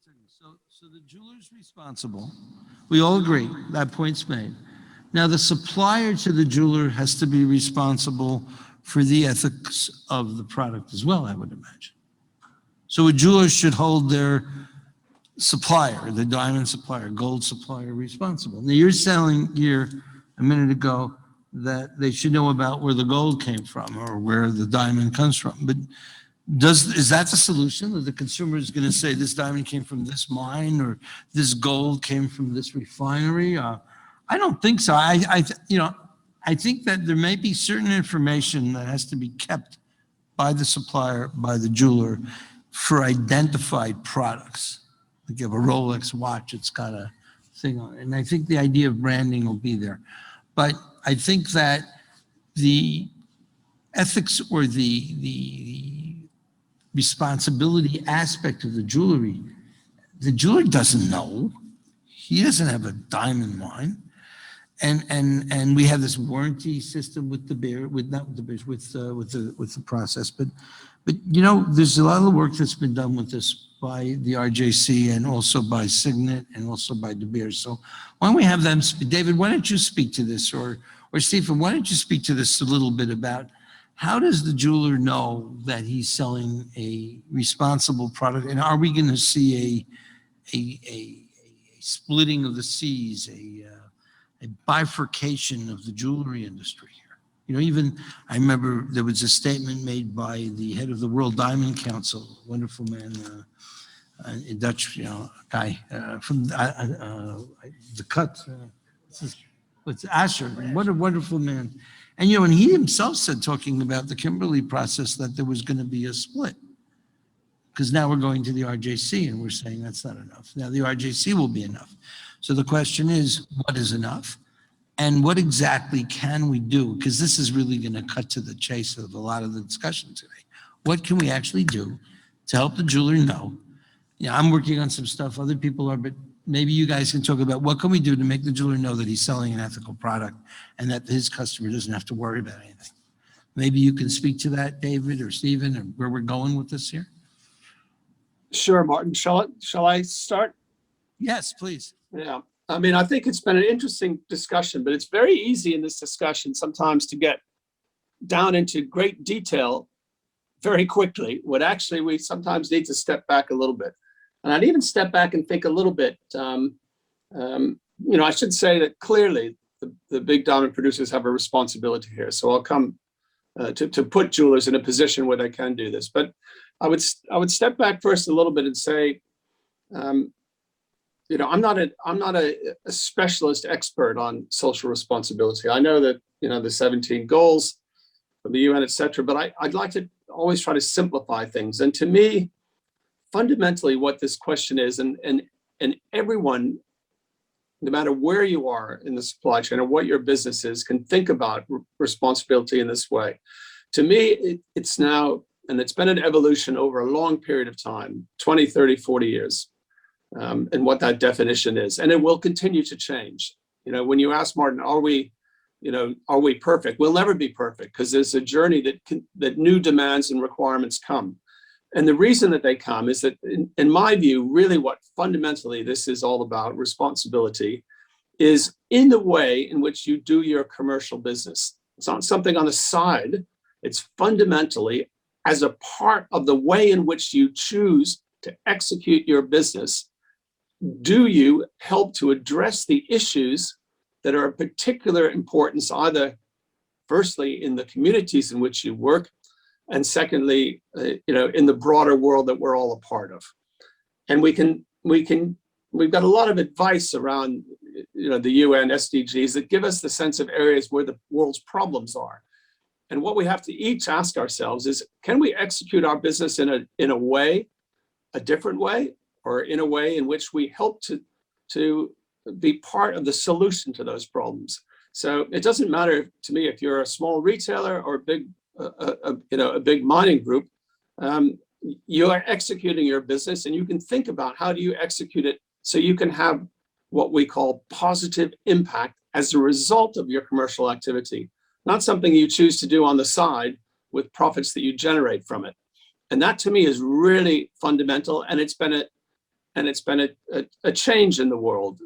second. So the jeweler's responsible. We all agree, that point's made. Now, the supplier to the jeweler has to be responsible for the ethics of the product as well, I would imagine. So a jeweler should hold their supplier, the diamond supplier, gold supplier responsible. Now, you're selling here a minute ago that they should know about where the gold came from or where the diamond comes from. But is that the solution? That the consumer is going to say this diamond came from this mine or this gold came from this refinery? I don't think so. I think that there may be certain information that has to be kept by the supplier, by the jeweler, for identified products. Like you have a Rolex watch, it's got a thing on it. And I think the idea of branding will be there. But I think that the ethics or the responsibility aspect of the jeweler doesn't know. He doesn't have a diamond mine. And we have this warranty system with the bear, with not with the bears, with the process. But there's a lot of the work that's been done with this by the RJC and also by Signet and also by De Beers. So why don't we have them speak? David, why don't you speak to this, or Stephen, why don't you speak to this a little bit about how does the jeweler know that he's selling a responsible product, and are we going to see a splitting of the seas, a bifurcation of the jewelry industry here? Even I remember there was a statement made by the head of the World Diamond Council, wonderful man, a Dutch guy from the cut. What's Asher? What a wonderful man. And and he himself said, talking about the Kimberley process, that there was going to be a split. Because now we're going to the RJC and we're saying that's not enough. Now the RJC will be enough. So the question is, what is enough? And what exactly can we do? Because this is really going to cut to the chase of a lot of the discussion today. What can we actually do to help the jeweler know? I'm working on some stuff, other people are, but maybe you guys can talk about what can we do to make the jeweler know that he's selling an ethical product and that his customer doesn't have to worry about anything. Maybe you can speak to that, David or Stephen, or where we're going with this here. Sure, Martin. Shall I start? Yes, please. Yeah. I think it's been an interesting discussion, but it's very easy in this discussion sometimes to get down into great detail very quickly, when actually we sometimes need to step back a little bit. And I'd even step back and think a little bit, I should say that clearly the big diamond producers have a responsibility here. So I'll come to put jewelers in a position where they can do this. But I would step back first a little bit and say, I'm not a specialist expert on social responsibility. I know that the 17 goals from the UN, et cetera, but I'd like to always try to simplify things. And to me, fundamentally, what this question is, and everyone, no matter where you are in the supply chain or what your business is, can think about responsibility in this way. To me, it's now, and it's been an evolution over a long period of time, 20, 30, 40 years, and what that definition is. And it will continue to change. When you ask Martin, are we perfect? We'll never be perfect, because there's a journey that new demands and requirements come. And the reason that they come is that, in my view, really what fundamentally this is all about, responsibility, is in the way in which you do your commercial business. It's not something on the side. It's fundamentally as a part of the way in which you choose to execute your business. Do you help to address the issues that are of particular importance, either firstly in the communities in which you work, and secondly, in the broader world that we're all a part of? And we've got a lot of advice around, the UN SDGs that give us the sense of areas where the world's problems are. And what we have to each ask ourselves is, can we execute our business in a way, a different way, or in a way in which we help to be part of the solution to those problems? So it doesn't matter to me if you're a small retailer or a big mining group. You are executing your business, and you can think about how do you execute it so you can have what we call positive impact as a result of your commercial activity, not something you choose to do on the side with profits that you generate from it. And that to me is really fundamental, and it's been and it's been a change in the world,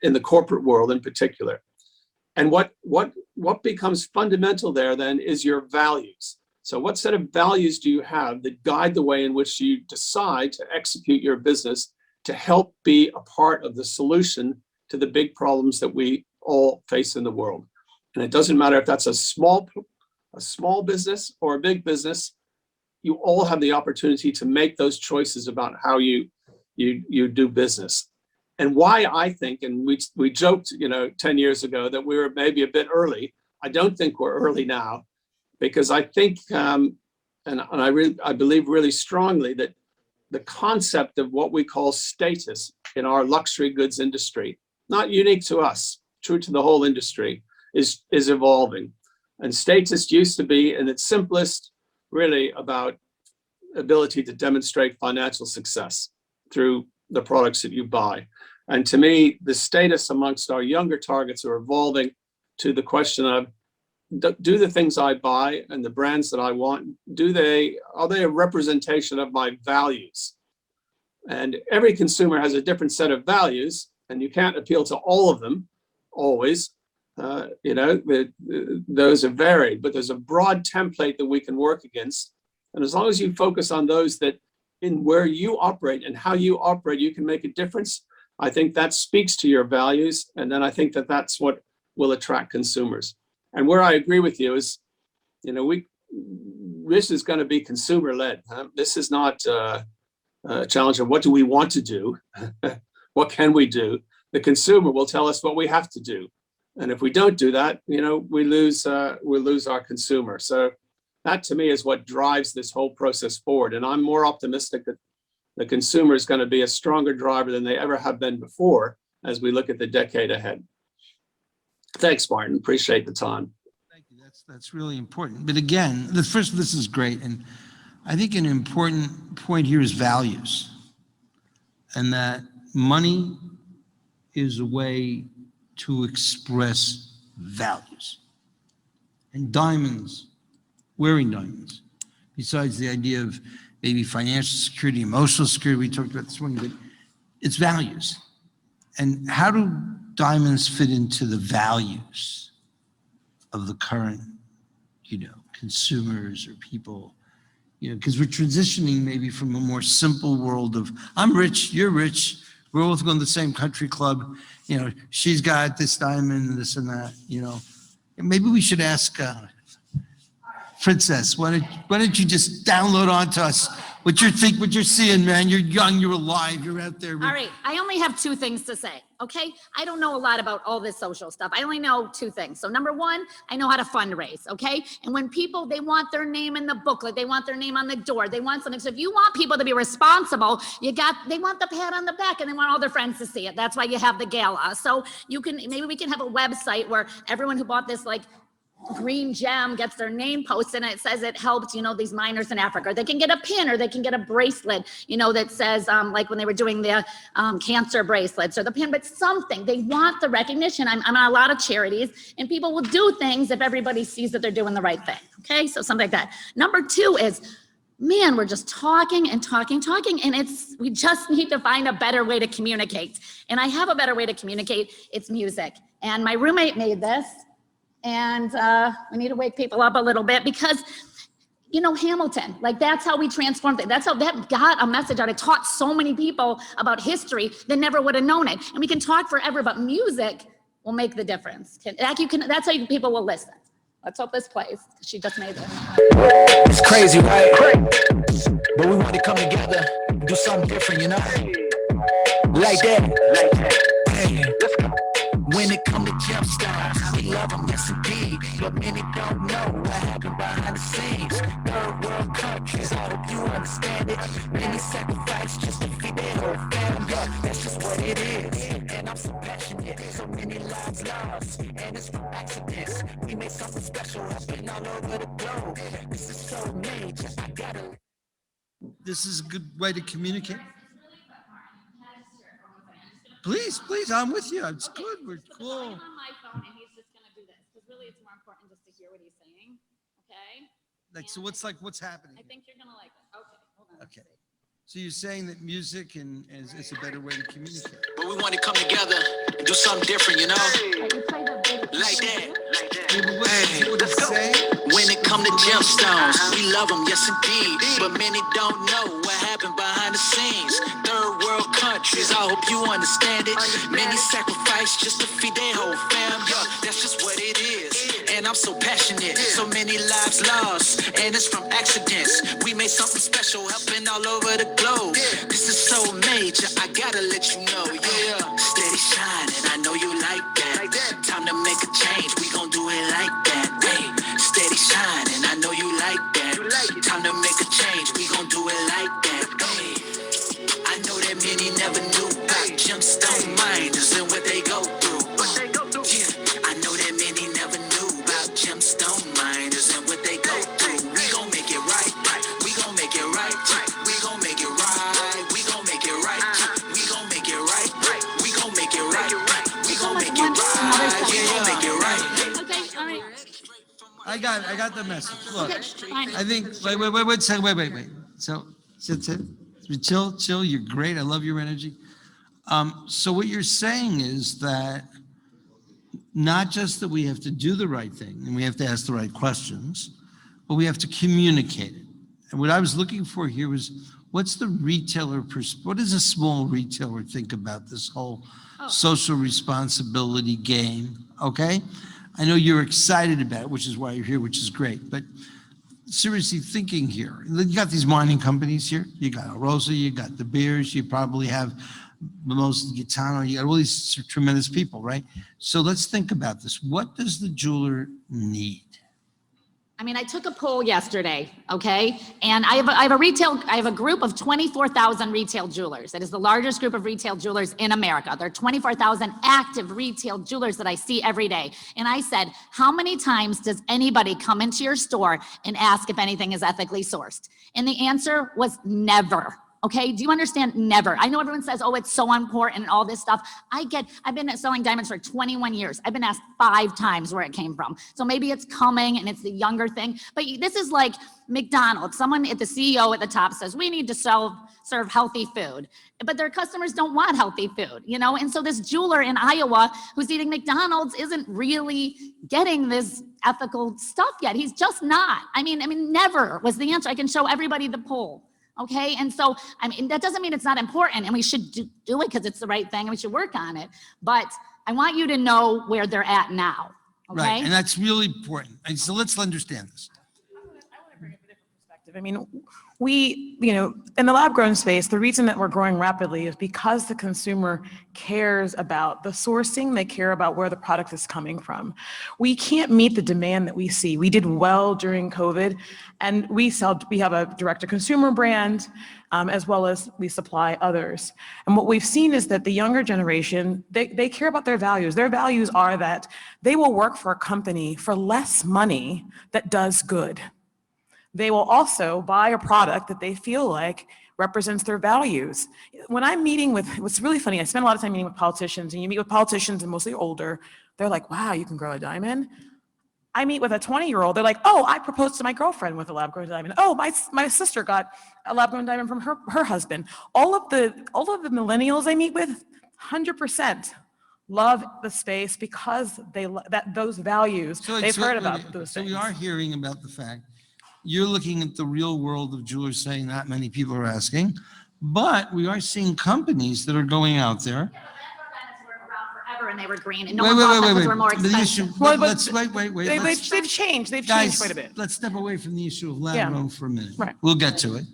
in the corporate world in particular. And what becomes fundamental there then is your values. So what set of values do you have that guide the way in which you decide to execute your business to help be a part of the solution to the big problems that we all face in the world? And it doesn't matter if that's a small business or a big business, you all have the opportunity to make those choices about how you do business. And why I think, and we joked, 10 years ago that we were maybe a bit early. I don't think we're early now, because I think, and I believe really strongly that the concept of what we call status in our luxury goods industry, not unique to us, true to the whole industry, is evolving. And status used to be, in its simplest, really about ability to demonstrate financial success through the products that you buy. And to me, the status amongst our younger targets are evolving to the question of, do the things I buy and the brands that I want, are they a representation of my values? And every consumer has a different set of values, and you can't appeal to all of them always. Those are varied, but there's a broad template that we can work against. And as long as you focus on those that in where you operate and how you operate, you can make a difference. I think that speaks to your values. And then I think that that's what will attract consumers. And where I agree with you is, this is going to be consumer led. This is not a challenge of what do we want to do? What can we do? The consumer will tell us what we have to do. And if we don't do that, we lose our consumer. So that to me is what drives this whole process forward. And I'm more optimistic that the consumer is going to be a stronger driver than they ever have been before as we look at the decade ahead. Thanks, Martin. Appreciate the time. Thank you. That's really important. But again, this is great. And I think an important point here is values. And that money is a way to express values. And diamonds, wearing diamonds, besides the idea of maybe financial security, emotional security we talked about this morning, but it's values. And how do diamonds fit into the values of the current, consumers or people? Because we're transitioning maybe from a more simple world of I'm rich, you're rich, we're both going to the same country club, she's got this diamond, this and that, Maybe we should ask Princess, why don't you just download onto us what you're seeing, man? You're young, you're alive, you're out there. All right, I only have two things to say, okay? I don't know a lot about all this social stuff. I only know two things. So number one, I know how to fundraise, okay? And when people, they want their name in the booklet, they want their name on the door, they want something. So if you want people to be responsible, they want the pat on the back and they want all their friends to see it. That's why you have the gala. So maybe we can have a website where everyone who bought this green gem gets their name posted and it says it helped, these miners in Africa. They can get a pin or they can get a bracelet, that says, like when they were doing the cancer bracelets or the pin, but something. They want the recognition. I'm on a lot of charities and people will do things if everybody sees that they're doing the right thing. Okay, so something like that. Number two is, man, we're just talking and talking, and we just need to find a better way to communicate. And I have a better way to communicate. It's music. And my roommate made this. And we need to wake people up a little bit because, Hamilton, that's how we transformed it. That's how that got a message out. It taught so many people about history that never would have known it. And we can talk forever, but music will make the difference. That's how people will listen. Let's hope this plays. She just made this. It's crazy, right? But we want to come together and do something different, Like that. Hey, let's go. When it comes to gemstones, we love them, yes indeed. But many don't know what happened behind the scenes. Third world countries, I hope you understand it. Many sacrifice just to feed their whole family. That's just what it is. And I'm so passionate, so many lives lost. And it's from accidents. We made something special happen all over the globe. This is so major, I gotta. This is a good way to communicate. Please, I'm with you. It's good. We're cool. I'm on my phone and he's just gonna do this because really it's more important just to hear what he's saying. Okay. What's happening? I think you're gonna like it. Okay. Hold on. Okay. So you're saying that music is a better way to communicate? But we want to come together and do something different, you know? Right, you play the big- Like that. Yeah, but Hey, what it's saying? When it come to gemstones, we love them, yes indeed. But many don't know what happened behind the scenes. Third world countries, I hope you understand it. Many sacrifice just to feed their whole fam. Yeah, that's just what it is. And I'm so passionate. So many lives lost, and it's from accidents. We made something special, helping all over the globe. This is so major, I gotta let you know. Yeah, steady shining, I know you like that. Time to make a change, we gon' do it like that. Hey, steady shining, I know you like that. Time to make a change, we gon' do it like that. Hey, I know that many never knew about gemstone miners and what they go through. Yeah, I know that many never knew about gemstone miners and what they go through. We gon' make it right. We gon' make it right. We gon' make it right. We gon' make it right. We gon' make it right. We gon' make it right. We gon' make it right. We gon' make it right. Okay, all right. I got the message. Look, Okay, fine. I think, wait. So, sit. Chill, you're great. I love your energy. So what you're saying is that not just that we have to do the right thing and we have to ask the right questions, but we have to communicate it. And what I was looking for here was, what's the retailer, what does a small retailer think about this whole social responsibility game, okay? I know you're excited about it, which is why you're here, which is great, but seriously thinking here, you got these mining companies here, you got Rosa, you got De Beers, you probably have the most Gitano, you got all these tremendous people, right? So let's think about this. What does the jeweler need? I mean, I took a poll yesterday, okay? And I have a group of 24,000 retail jewelers. It is the largest group of retail jewelers in America. There are 24,000 active retail jewelers that I see every day. And I said, how many times does anybody come into your store and ask if anything is ethically sourced? And the answer was never. Okay, do you understand? Never. I know everyone says, oh, it's so important and all this stuff. I've been selling diamonds for 21 years. I've been asked 5 times where it came from. So maybe it's coming and it's the younger thing. But this is like McDonald's. Someone at the CEO at the top says, we need to serve healthy food. But their customers don't want healthy food, you know? And so this jeweler in Iowa who's eating McDonald's isn't really getting this ethical stuff yet. He's just not. I mean, never was the answer. I can show everybody the poll. Okay, and so, I mean, that doesn't mean it's not important and we should do it because it's the right thing and we should work on it. But I want you to know where they're at now, okay? Right, and that's really important. And so let's understand this. I want to bring up a different perspective. I mean, we, in the lab grown space, the reason that we're growing rapidly is because the consumer cares about the sourcing, they care about where the product is coming from. We can't meet the demand that we see. We did well during COVID, and we have a direct-to-consumer brand, as well as we supply others. And what we've seen is that the younger generation, they care about their values. Their values are that they will work for a company for less money that does good. They will also buy a product that they feel like represents their values. When I'm meeting with, what's really funny, I spend a lot of time meeting with politicians, and you meet with politicians and mostly older, they're like, wow, you can grow a diamond? I meet with a 20-year-old, they're like, oh, I proposed to my girlfriend with a lab-grown diamond. Oh, my sister got a lab-grown diamond from her husband. All of the millennials I meet with, 100% love the space because those values, they've heard about those things. So we are hearing about the fact you're looking at the real world of jewelers saying not many people are asking, but we are seeing companies that are going out there. Were around forever and they were green and no one bought them because they were more The issue, expensive. Well, but let's, wait. They've changed Guys, quite a bit. let's step away from the issue of lab Yeah. grown for a minute. Right. We'll get to it.